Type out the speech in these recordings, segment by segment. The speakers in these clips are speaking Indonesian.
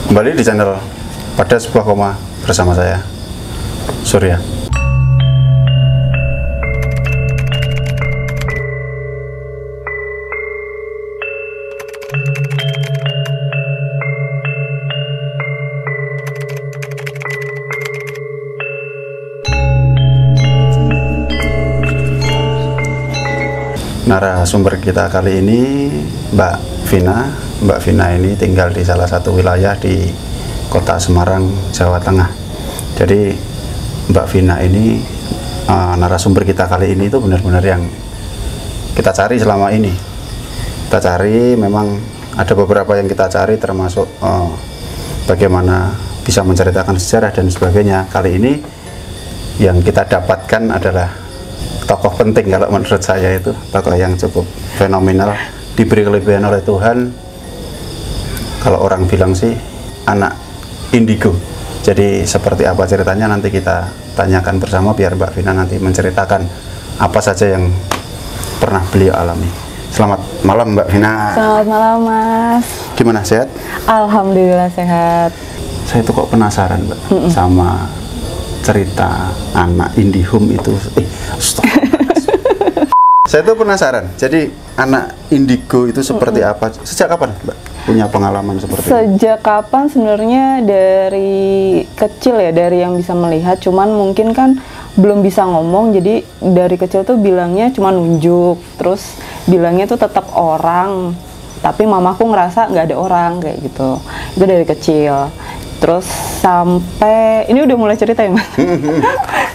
Kembali di channel Pada Sebuah Koma bersama saya, Surya. Narasumber kita kali ini Mbak Vina. Mbak Vina ini tinggal di salah satu wilayah di Kota Semarang, Jawa Tengah. Jadi Mbak Vina ini narasumber kita kali ini itu benar-benar yang kita cari selama ini. Kita cari, memang ada beberapa yang kita cari, termasuk bagaimana bisa menceritakan sejarah dan sebagainya. Kali ini yang kita dapatkan adalah tokoh penting, kalau menurut saya itu tokoh yang cukup fenomenal, diberi kelebihan oleh Tuhan. Kalau orang bilang sih anak indigo. Jadi seperti apa ceritanya nanti kita tanyakan bersama, biar Mbak Vina nanti menceritakan apa saja yang pernah beliau alami. Selamat malam Mbak Vina. Selamat malam Mas. Gimana, sehat? Alhamdulillah sehat. Saya tuh kok penasaran Mbak sama cerita anak Indihome itu. Saya tuh penasaran. Jadi anak indigo itu seperti apa? Sejak kapan Mbak punya pengalaman seperti itu? Sejak kapan sebenarnya, dari kecil ya, dari yang bisa melihat, cuman mungkin kan belum bisa ngomong, jadi dari kecil tuh bilangnya cuma nunjuk, terus bilangnya tuh tetap orang, tapi mamaku ngerasa nggak ada orang kayak gitu. Itu dari kecil. Terus sampai, ini udah mulai cerita ya Mas?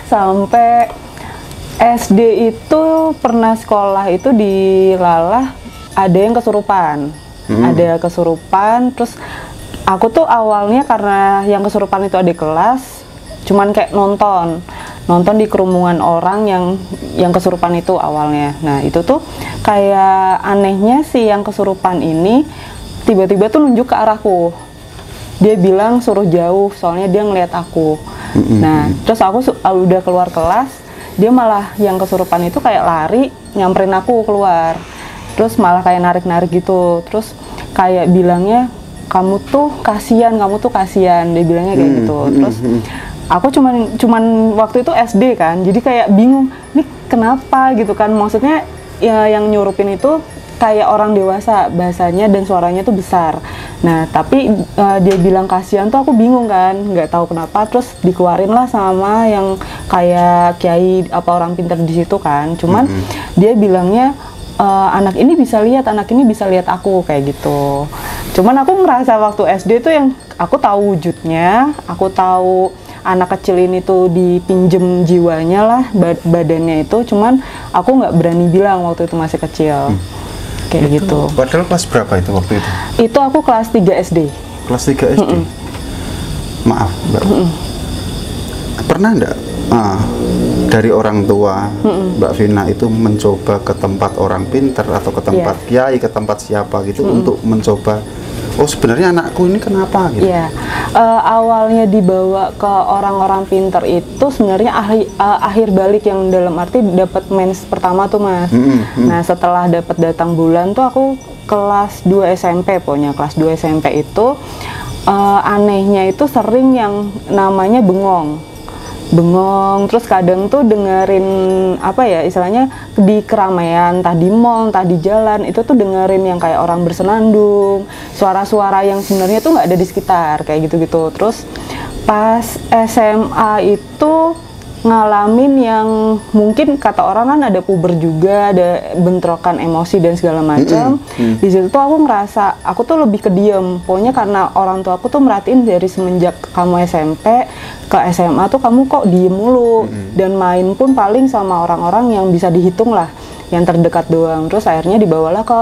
Sampai SD itu pernah sekolah itu di Lalah, ada yang kesurupan. Ada kesurupan, terus aku tuh awalnya karena yang kesurupan itu adik kelas, cuman kayak nonton di kerumunan orang yang kesurupan itu awalnya. Nah itu tuh kayak anehnya, si yang kesurupan ini tiba-tiba tuh nunjuk ke arahku. Dia bilang suruh jauh, soalnya dia ngeliat aku. Nah terus aku udah keluar kelas, dia malah yang kesurupan itu kayak lari nyamperin aku keluar, terus malah kayak narik-narik gitu, terus kayak bilangnya kamu tuh kasihan, dia bilangnya kayak gitu. Terus aku cuman waktu itu SD kan, jadi kayak bingung nih kenapa gitu kan, maksudnya ya yang nyurupin itu kayak orang dewasa bahasanya dan suaranya tuh besar. Nah tapi dia bilang kasihan tuh aku bingung kan, nggak tahu kenapa. Terus dikeluarin lah sama yang kayak kiai apa orang pintar di situ kan. Cuman dia bilangnya anak ini bisa lihat aku kayak gitu. Cuman aku merasa waktu SD tuh yang aku tahu wujudnya, aku tahu anak kecil ini tuh dipinjem jiwanya lah, badannya itu. Cuman aku nggak berani bilang waktu itu masih kecil. Kayak itu, gitu. Padahal kelas berapa itu waktu itu? Itu aku kelas 3 SD. Kelas 3 SD? Maaf Mbak, pernah enggak dari orang tua Mbak Vina itu mencoba ke tempat orang pinter atau ke tempat kiai, ke tempat siapa gitu untuk mencoba, oh sebenarnya anakku ini kenapa gitu? Awalnya dibawa ke orang-orang pinter itu sebenarnya akhir balik, yang dalam arti dapat mens pertama tuh Mas. Nah setelah dapat datang bulan tuh aku kelas 2 SMP, pokoknya kelas 2 SMP itu anehnya itu sering yang namanya bengong, terus kadang tuh dengerin apa ya istilahnya di keramaian, entah di mall, entah di jalan, itu tuh dengerin yang kayak orang bersenandung, suara-suara yang sebenarnya tuh nggak ada di sekitar kayak gitu-gitu. Terus pas SMA itu ngalamin yang mungkin kata orang kan ada puber juga, ada bentrokan emosi dan segala macam. Di situ tuh aku ngerasa aku tuh lebih ke diem, pokoknya karena orang tua aku tuh merhatiin dari semenjak kamu SMP ke SMA tuh kamu kok diem mulu, dan main pun paling sama orang-orang yang bisa dihitung lah, yang terdekat doang. Terus akhirnya dibawalah ke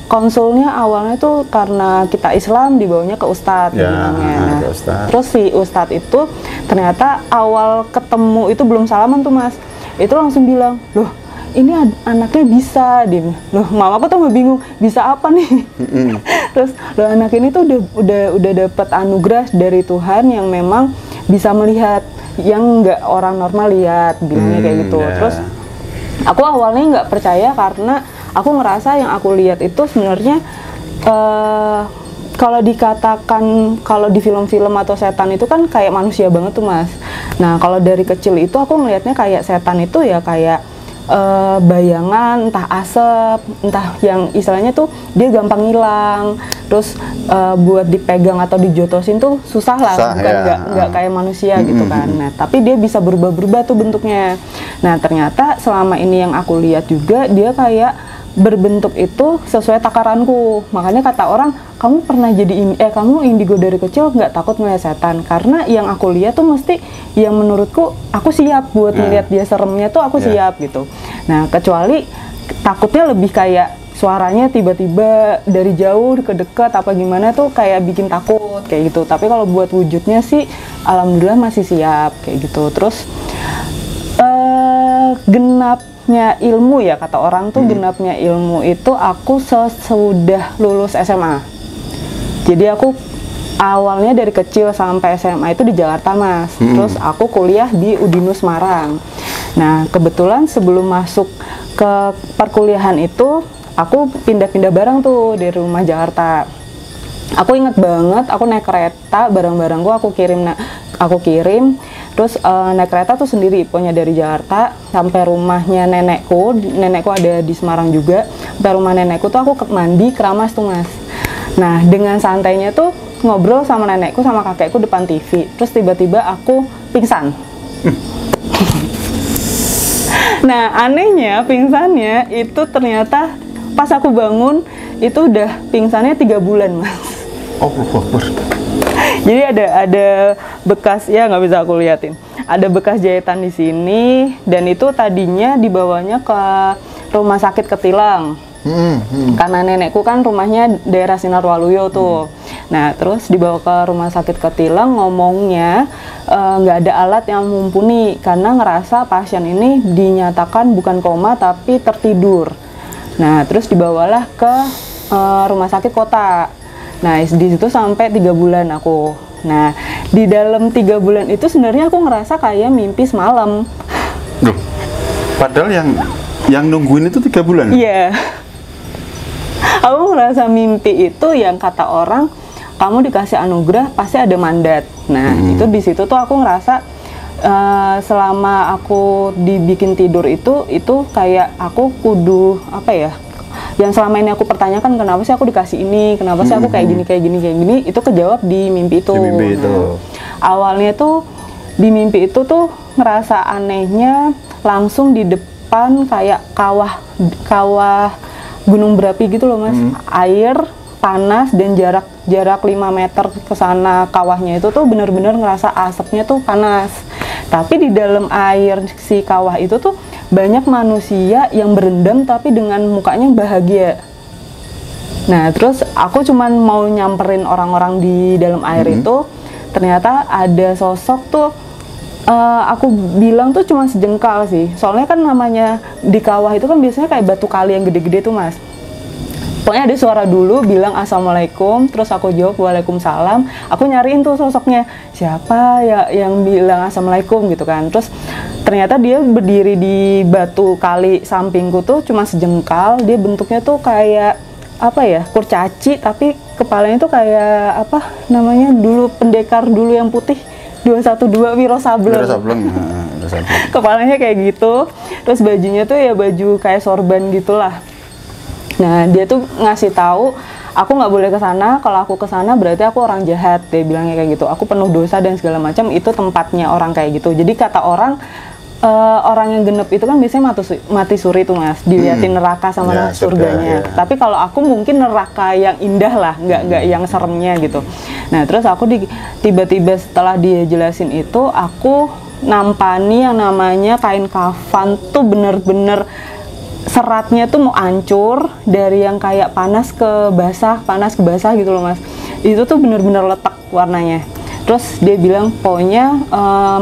konsulnya, awalnya tuh karena kita Islam dibawanya ke Ustadz bilangnya. Terus si Ustadz itu ternyata awal ketemu itu belum salaman tuh Mas, itu langsung bilang, loh ini anaknya bisa, loh mamaku tuh bingung bisa apa nih. Terus loh anak ini tuh udah dapet anugerah dari Tuhan yang memang bisa melihat yang nggak orang normal lihat, bilangnya kayak gitu. Terus aku awalnya nggak percaya karena aku ngerasa yang aku lihat itu sebenarnya kalau dikatakan kalau di film-film atau setan itu kan kayak manusia banget tuh Mas. Nah kalau dari kecil itu aku ngelihatnya kayak setan itu ya kayak bayangan, entah asap, entah yang istilahnya tuh dia gampang hilang, terus buat dipegang atau dijotosin tuh susah lah, bukan nggak kayak manusia gitu kan. Nah tapi dia bisa berubah-berubah tuh bentuknya. Nah ternyata selama ini yang aku lihat juga dia kayak berbentuk itu sesuai takaranku. Makanya kata orang, kamu pernah jadi kamu indigo dari kecil nggak takut ngeliat setan? Karena yang aku lihat tuh mesti yang menurutku aku siap buat ngeliat dia seremnya tuh aku siap gitu. Nah kecuali takutnya lebih kayak suaranya tiba-tiba dari jauh ke dekat apa gimana tuh kayak bikin takut kayak gitu. Tapi kalau buat wujudnya sih alhamdulillah masih siap kayak gitu. Terus genapnya ilmu ya kata orang tuh genapnya ilmu itu aku sesudah lulus SMA. Jadi aku awalnya dari kecil sampai SMA itu di Jakarta Mas. Terus aku kuliah di Udinus Semarang. Nah kebetulan sebelum masuk ke perkuliahan itu aku pindah-pindah barang tuh dari rumah Jakarta. Aku inget banget aku naik kereta, barang-barangku aku kirim terus naik kereta tuh sendiri pokoknya dari Jakarta sampai rumahnya nenekku ada di Semarang juga. Sampai rumah nenekku tuh aku mandi keramas tuh Mas. Nah dengan santainya tuh ngobrol sama nenekku sama kakekku depan TV, terus tiba-tiba aku pingsan. Nah anehnya pingsannya itu ternyata pas aku bangun itu udah pingsannya 3 bulan Mas. Oh, jadi ada bekas ya nggak bisa aku liatin. Ada bekas jahitan di sini dan itu tadinya dibawanya ke rumah sakit Ketilang. Karena nenekku kan rumahnya daerah Sinar Waluyo tuh. Nah terus dibawa ke rumah sakit Ketilang, ngomongnya nggak ada alat yang mumpuni karena ngerasa pasien ini dinyatakan bukan koma tapi tertidur. Nah terus dibawalah ke rumah sakit kota. Nah di situ sampai 3 bulan aku. Nah di dalam 3 bulan itu sebenarnya aku ngerasa kayak mimpi semalam. Loh, padahal yang nungguin itu 3 bulan? Iya. Aku ngerasa mimpi itu yang kata orang kamu dikasih anugerah pasti ada mandat. Nah itu di situ tuh aku ngerasa selama aku dibikin tidur itu kayak aku kudu apa ya? Yang selama ini aku pertanyakan kenapa sih aku dikasih ini, kenapa sih aku kayak gini, itu kejawab di mimpi itu. Di mimpi itu. Nah, awalnya tuh di mimpi itu tuh ngerasa anehnya langsung di depan kayak kawah gunung berapi gitu loh Mas. Air panas dan jarak 5 meter ke sana kawahnya itu tuh benar-benar ngerasa asapnya tuh panas. Tapi di dalam air si kawah itu tuh banyak manusia yang berendam tapi dengan mukanya bahagia. Nah terus aku cuman mau nyamperin orang-orang di dalam air itu, ternyata ada sosok tuh aku bilang tuh cuma sejengkal sih. Soalnya kan namanya di kawah itu kan biasanya kayak batu kali yang gede-gede tuh Mas. Pokoknya ada suara dulu bilang assalamualaikum, terus aku jawab waalaikumsalam. Aku nyariin tuh sosoknya siapa ya yang bilang assalamualaikum gitu kan. Terus ternyata dia berdiri di batu kali sampingku tuh cuma sejengkal. Dia bentuknya tuh kayak apa ya, kurcaci tapi kepalanya tuh kayak apa namanya dulu pendekar dulu yang putih 212 Wiro Sableng. Kepalanya kayak gitu. Terus bajunya tuh ya baju kayak sorban gitulah. Nah dia tuh ngasih tahu aku nggak boleh ke sana. Kalau aku ke sana berarti aku orang jahat. Dia bilangnya kayak gitu. Aku penuh dosa dan segala macam. Itu tempatnya orang kayak gitu. Jadi kata orang orang yang genep itu kan biasanya mati suri tuh Mas. Diliatin neraka sama surganya. Tapi kalau aku mungkin neraka yang indah lah, nggak yang seremnya gitu. Nah terus aku tiba-tiba setelah dia jelasin itu aku nampani yang namanya kain kafan tuh bener-bener seratnya tuh mau hancur dari yang kayak panas ke basah gitu loh Mas. Itu tuh bener-bener letak warnanya. Terus dia bilang pokoknya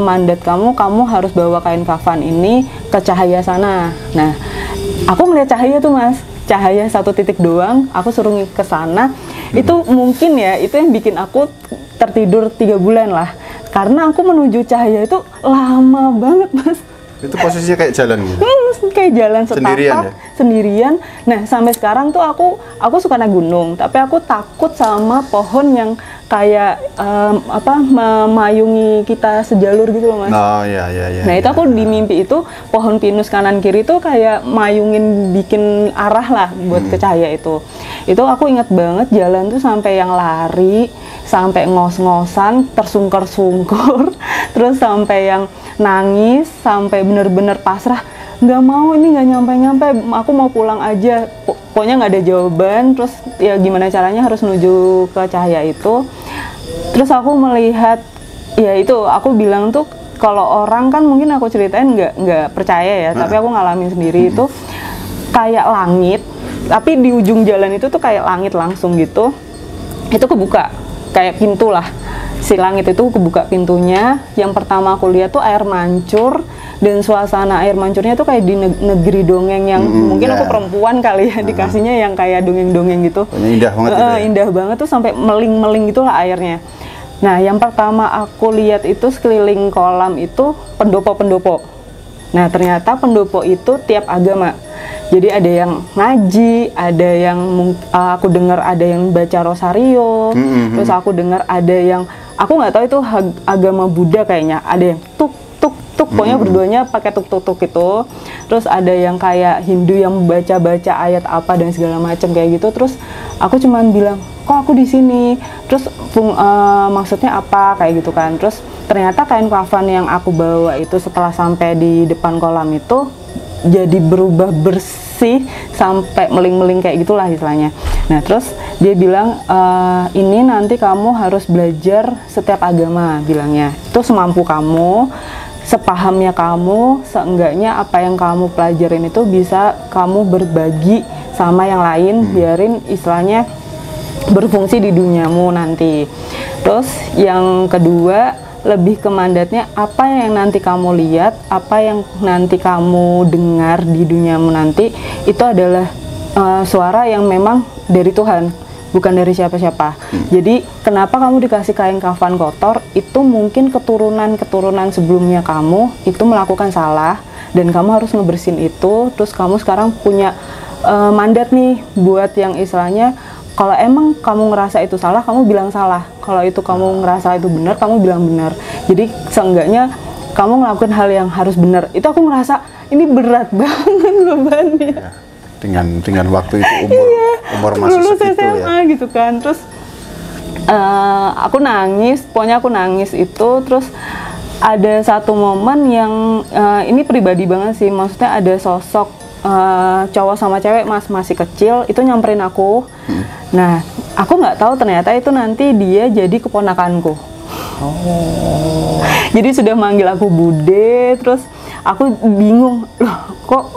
mandat kamu harus bawa kain kafan ini ke cahaya sana. Nah aku melihat cahaya tuh Mas, cahaya 1 titik doang. Aku suruh ke sana. Itu mungkin ya itu yang bikin aku tertidur 3 bulan lah. Karena aku menuju cahaya itu lama banget Mas. Itu posisinya kayak jalan gitu. Kayak jalan setapak Sendirian ya? sendirian. Nah sampai sekarang tuh aku suka naik gunung, tapi aku takut sama pohon yang kayak memayungi kita sejalur gitu loh, Mas. Oh iya iya iya. Nah itu aku di mimpi itu pohon pinus kanan kiri tuh kayak mayungin, bikin arah lah buat ke cahaya itu. Itu aku inget banget jalan tuh sampai yang lari, sampai ngos-ngosan, tersungkur-sungkur, terus sampai yang nangis, sampai bener-bener pasrah, nggak mau, ini nggak nyampe-nyampe, aku mau pulang aja. Pokoknya nggak ada jawaban, terus ya gimana caranya harus menuju ke cahaya itu. Terus aku melihat, ya itu aku bilang tuh, kalau orang kan mungkin aku ceritain nggak percaya ya, tapi aku ngalamin sendiri itu kayak langit, tapi di ujung jalan itu tuh kayak langit langsung gitu, itu kebuka, kayak pintu lah. Si langit itu kebuka pintunya. Yang pertama aku lihat tuh air mancur, dan suasana air mancurnya tuh kayak di negeri dongeng yang mungkin aku perempuan kali ya, dikasihnya yang kayak dongeng-dongeng gitu. Indah banget itu ya? Indah banget tuh, sampai meling-meling gitulah airnya. Nah yang pertama aku lihat itu sekeliling kolam itu pendopo-pendopo. Nah ternyata pendopo itu tiap agama. Jadi ada yang ngaji, ada yang aku dengar ada yang baca rosario, terus aku dengar ada yang aku nggak tahu itu agama Buddha kayaknya, ada yang tuk pokoknya berduanya pakai tuk itu. Terus ada yang kayak Hindu yang baca ayat apa dan segala macam kayak gitu. Terus aku cuman bilang, kok aku di sini, terus maksudnya apa kayak gitu kan. Terus ternyata kain kafan yang aku bawa itu setelah sampai di depan kolam itu jadi berubah bersih sampai meling-meling kayak gitulah istilahnya. Nah terus dia bilang, ini nanti kamu harus belajar setiap agama, bilangnya itu semampu kamu, sepahamnya kamu, seenggaknya apa yang kamu pelajarin itu bisa kamu berbagi sama yang lain, biarin istilahnya berfungsi di duniamu nanti. Terus yang kedua, lebih ke mandatnya, apa yang nanti kamu lihat, apa yang nanti kamu dengar di duniamu nanti, itu adalah suara yang memang dari Tuhan, bukan dari siapa-siapa. Jadi kenapa kamu dikasih kain kafan kotor, itu mungkin keturunan sebelumnya kamu itu melakukan salah, dan kamu harus ngebersihin itu. Terus kamu sekarang punya mandat nih buat yang istilahnya, kalau emang kamu ngerasa itu salah, kamu bilang salah. Kalau itu kamu ngerasa itu benar, kamu bilang benar. Jadi seenggaknya kamu ngelakuin hal yang harus benar. Itu aku ngerasa ini berat banget bebannya. Ya, dengan waktu itu umur masih lulus segitu SMA ya. gitu kan. Terus aku nangis, pokoknya aku nangis itu. Terus ada satu momen yang ini pribadi banget sih. Maksudnya ada sosok cowok sama cewek, masih kecil, itu nyamperin aku. Nah, aku nggak tahu ternyata itu nanti dia jadi keponakanku. Jadi sudah manggil aku Bude, terus aku bingung, loh kok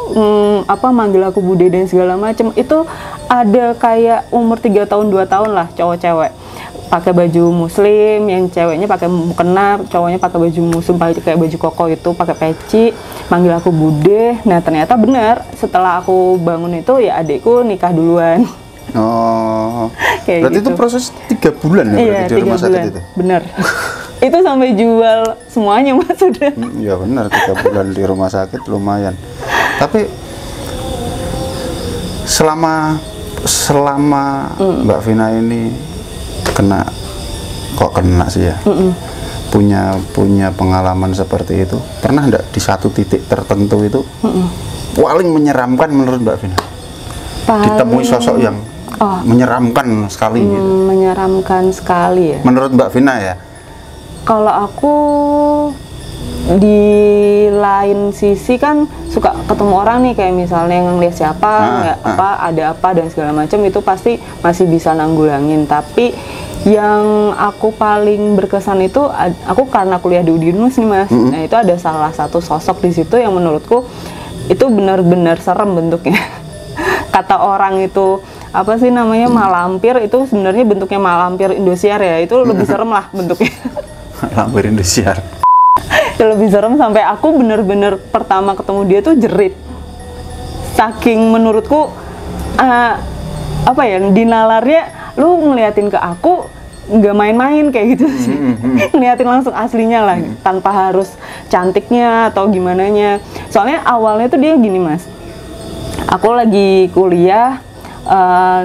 manggil aku Bude dan segala macem. Itu ada kayak umur 3 tahun 2 tahun lah, cowok-cewek pakai baju muslim, yang ceweknya pakai mukena, cowoknya pakai baju muslim, pakai baju koko itu, pakai peci, manggil aku Bude. Nah ternyata benar, setelah aku bangun itu ya adikku nikah duluan. Oh, kayak berarti gitu. Itu proses 3 bulan ya, iya, berarti di rumah sakit itu? Bener. Itu sampai jual semuanya Mas sudah. Ya benar, 3 bulan di rumah sakit lumayan. Tapi selama Mbak Vina ini kena sih ya, punya pengalaman seperti itu, pernah enggak di satu titik tertentu itu paling menyeramkan menurut Mbak Vina? Ditemui sosok yang menyeramkan sekali gitu. Menyeramkan sekali ya. Menurut Mbak Vina ya? Kalau aku di lain sisi kan suka ketemu orang nih, kayak misalnya ngeliat siapa, ada apa dan segala macam, itu pasti masih bisa nanggulangin. Tapi yang aku paling berkesan itu, aku karena kuliah di Udinus nih Mas. Nah itu ada salah satu sosok di situ yang menurutku itu benar-benar serem bentuknya. Kata orang itu apa sih namanya, malampir, itu sebenarnya bentuknya malampir Indosiar ya, itu lebih serem lah bentuknya. Malampir Indosiar. Itu lebih serem, sampai aku bener-bener pertama ketemu dia tuh jerit. Saking menurutku dinalarnya, lu ngeliatin ke aku nggak main-main kayak gitu sih. Ngeliatin langsung aslinya lah, tanpa harus cantiknya atau gimana nya. Soalnya awalnya tuh dia gini Mas, aku lagi kuliah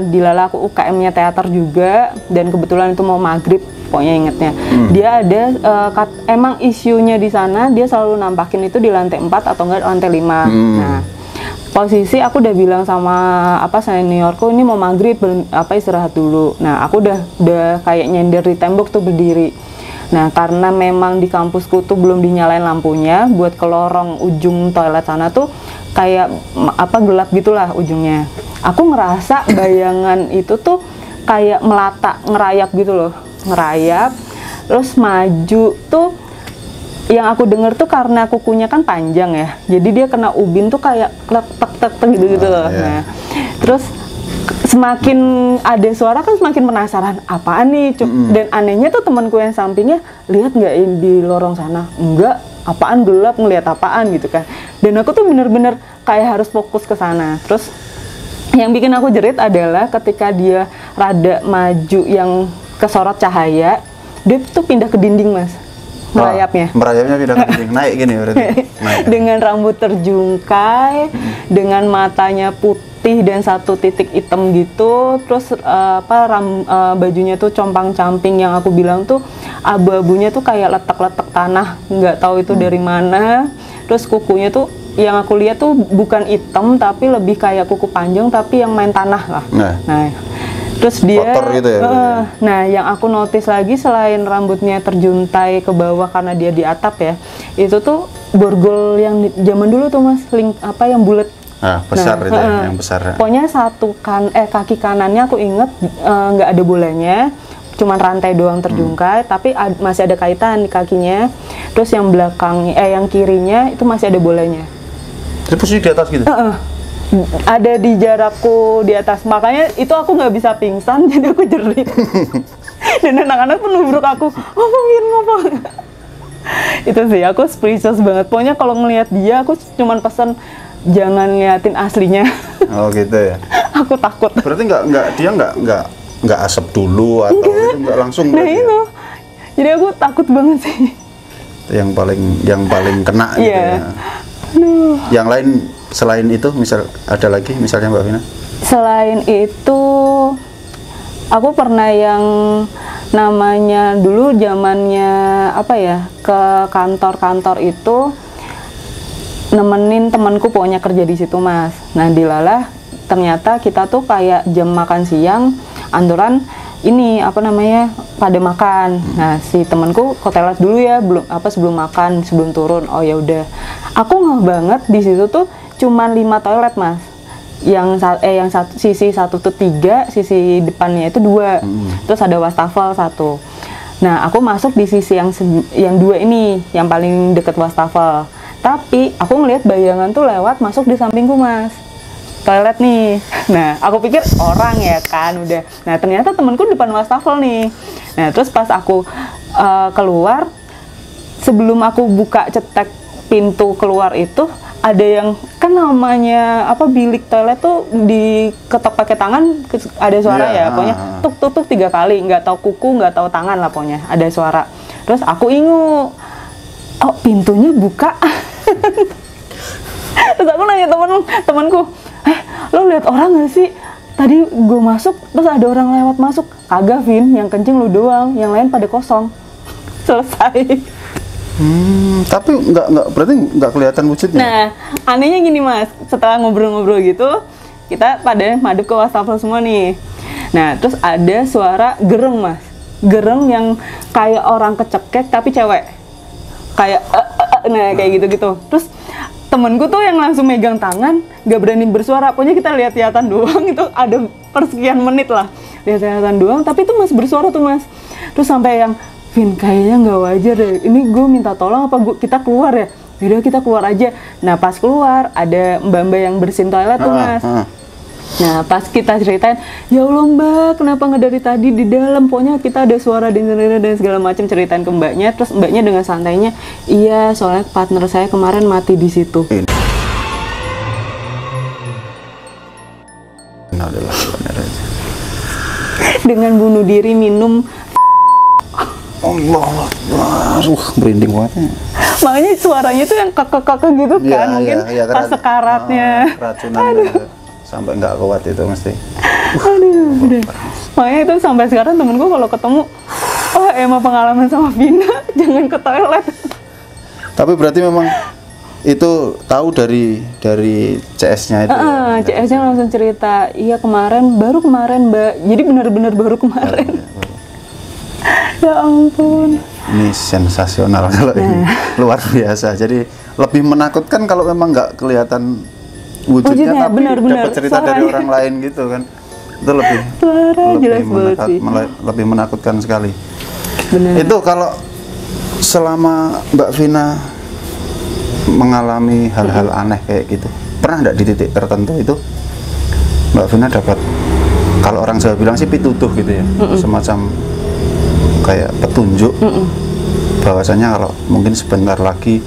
di Lala, aku UKM-nya teater juga, dan kebetulan itu mau maghrib, pokoknya ingetnya. Dia ada emang isunya di sana, dia selalu nampakin itu di lantai 4 atau enggak lantai 5. Nah, posisi aku udah bilang sama seniorku, ini mau maghrib, istirahat dulu. Nah, aku udah kayak nyender di tembok tuh berdiri. Nah, karena memang di kampusku tuh belum dinyalain lampunya, buat ke lorong ujung toilet sana tuh kayak gelap gitulah ujungnya. Aku ngerasa bayangan itu tuh kayak melata, ngerayap gitu loh, ngerayap, terus maju tuh. Yang aku denger tuh karena kukunya kan panjang ya, jadi dia kena ubin tuh kayak tek gitu loh. Nah, terus semakin ada suara kan semakin penasaran, apaan nih? Dan anehnya tuh temanku yang sampingnya, lihat nggak di lorong sana? Enggak, apaan, gelap, ngelihat apaan gitu kan. Dan aku tuh bener-bener kayak harus fokus ke sana. Terus yang bikin aku jerit adalah ketika dia rada maju yang kesorot cahaya, dia tuh pindah ke dinding Mas, merayapnya. Merayapnya pindah ke dinding, naik gini berarti. Naik. Dengan rambut terjungkai, dengan matanya putih dan satu titik hitam gitu, terus bajunya tuh compang-camping, yang aku bilang tuh abu-abunya tuh kayak letak-letak tanah, nggak tahu itu dari mana. Terus kukunya tuh yang aku lihat tuh bukan hitam tapi lebih kayak kuku panjang tapi yang main tanah lah. Nah, terus dia gitu ya, nah yang aku notice lagi selain rambutnya terjuntai ke bawah karena dia di atap ya, itu tuh borgol yang zaman dulu tuh Mas, yang bulat. Besar itu yang besar. Pokoknya kaki kanannya aku inget nggak ada bolanya, cuman rantai doang terjungkai, tapi masih ada kaitan di kakinya. Terus yang belakangnya, yang kirinya itu masih ada bolanya. Itu posisi di atas gitu? Ada di jarakku di atas, makanya itu aku nggak bisa pingsan, jadi aku jerit. Dan anak-anak pun nubruk aku, ngapa? Itu sih, aku speechless banget. Pokoknya kalau ngelihat dia, aku cuman pesan jangan liatin aslinya. Oh gitu ya? Aku takut. Berarti dia nggak asap dulu atau itu nggak langsung? Nah itu, jadi aku takut banget sih. Yang paling kena gitu ya. Yang lain selain itu, ada lagi misalnya Mbak Vina? Selain itu, aku pernah yang namanya dulu zamannya ke kantor-kantor itu nemenin temanku, pokoknya kerja di situ Mas. Nah di Lala ternyata kita tuh kayak jam makan siang anjuran ini pada makan. Nah si temanku ke toilet dulu ya, sebelum makan, sebelum turun. Oh ya udah, aku ngeh banget di situ tuh cuman 5 toilet Mas, yang sisi satu tuh 3, sisi depannya itu 2, terus ada wastafel 1. Nah aku masuk di sisi yang 2 ini, yang paling deket wastafel. Tapi aku ngelihat bayangan tuh lewat masuk di sampingku Mas, toilet nih. Nah aku pikir orang ya kan udah. Nah ternyata temanku depan wastafel nih. Nah terus pas aku keluar, sebelum aku buka cetek pintu keluar itu, ada yang kan namanya bilik toilet tuh diketok pakai tangan, ada suara ya, pokoknya tuk tuk tuk 3 kali, nggak tahu kuku, nggak tahu tangan lah, pokoknya ada suara. Terus aku ingu, oh pintunya buka. Terus aku nanya temanku, lo lihat orang nggak sih? Tadi gue masuk, terus ada orang lewat masuk. Kagak Vin, yang kenceng lu doang, yang lain pada kosong. Selesai. Tapi berarti nggak kelihatan wujudnya? Nah, anehnya gini Mas, setelah ngobrol-ngobrol gitu, kita pada madep ke wastafel semua nih. Nah, terus ada suara gereng Mas, gereng yang kayak orang kecekek tapi cewek, kayak kayak gitu-gitu. Terus temenku tuh yang langsung megang tangan, nggak berani bersuara. Pokoknya kita lihat-lihatan doang, itu ada persekian menit lah, lihat-lihatan doang. Tapi itu Mas bersuara tuh Mas. Terus sampai yang, Vin kayaknya nggak wajar deh. Ini gue minta tolong apa kita keluar ya? Yaudah kita keluar aja. Nah pas keluar ada mbak-mbak yang bersihin toilet tuh Mas. Nah pas kita ceritain, ya Allah Mbak, kenapa nggak dari tadi di dalam? Pokoknya kita ada suara dan segala macam, ceritain ke mbaknya. Terus mbaknya dengan santainya, iya soalnya partner saya kemarin mati di situ. Dengan bunuh diri minum Allah, merinding banget. Makanya suaranya tuh yang kakak-kakak gitu kan, mungkin pas sekaratnya. Keracunan sampai nggak kuat itu mesti. Aduh, udah. Makanya itu sampai sekarang temenku kalau ketemu, oh emang pengalaman sama Vina, jangan ke toilet. Tapi berarti memang itu tahu dari CS-nya itu. CS-nya langsung cerita, iya baru kemarin Mbak, jadi benar-benar baru kemarin. Ya ampun. Ini sensasional kalau ini, luar biasa. Jadi lebih menakutkan kalau memang nggak kelihatan wujudnya tapi dapat cerita suaranya dari orang lain gitu kan. Itu lebih menakutkan sekali. Bener. Itu kalau selama Mbak Vina mengalami hal-hal aneh kayak gitu, pernah nggak di titik tertentu itu Mbak Vina dapat, kalau orang Jawa bilang sih pitutuh gitu ya, semacam kayak petunjuk bahwasanya kalau mungkin sebentar lagi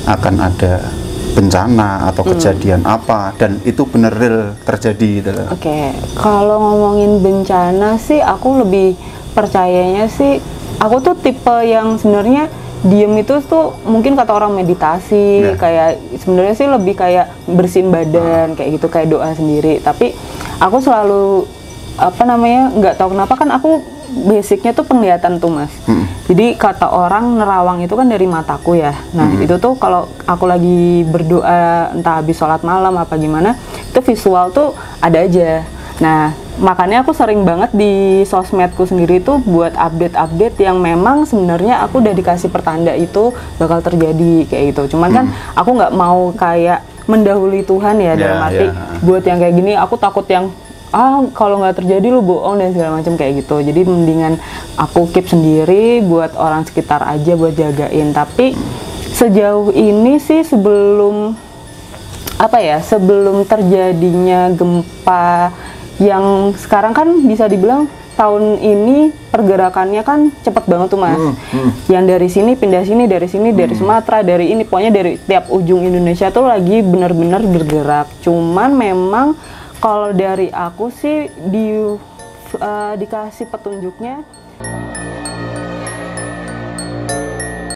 akan ada bencana atau kejadian apa, dan itu bener real terjadi gitu loh. Oke, kalau ngomongin bencana sih aku lebih percayanya sih, aku tuh tipe yang sebenarnya diem itu tuh mungkin kata orang meditasi, kayak sebenarnya sih lebih kayak bersihin badan kayak gitu, kayak doa sendiri. Tapi aku selalu nggak tahu kenapa kan aku basicnya tuh penglihatan tuh Mas. Jadi kata orang nerawang itu kan dari mataku ya. Nah itu tuh kalau aku lagi berdoa entah habis sholat malam apa gimana, itu visual tuh ada aja. Nah makanya aku sering banget di sosmedku sendiri tuh buat update-update yang memang sebenarnya aku udah dikasih pertanda itu bakal terjadi kayak gitu. Cuman kan aku nggak mau kayak mendahului Tuhan ya, dalam arti buat yang kayak gini aku takut yang kalau nggak terjadi lu bohong dan segala macam kayak gitu. Jadi mendingan aku keep sendiri buat orang sekitar aja buat jagain. Tapi sejauh ini sih sebelum terjadinya gempa yang sekarang kan bisa dibilang tahun ini pergerakannya kan cepet banget tuh Mas. Yang dari sini pindah sini, dari sini dari Sumatera, dari ini pokoknya dari tiap ujung Indonesia tuh lagi benar-benar bergerak. Cuman memang kalau dari aku sih dikasih petunjuknya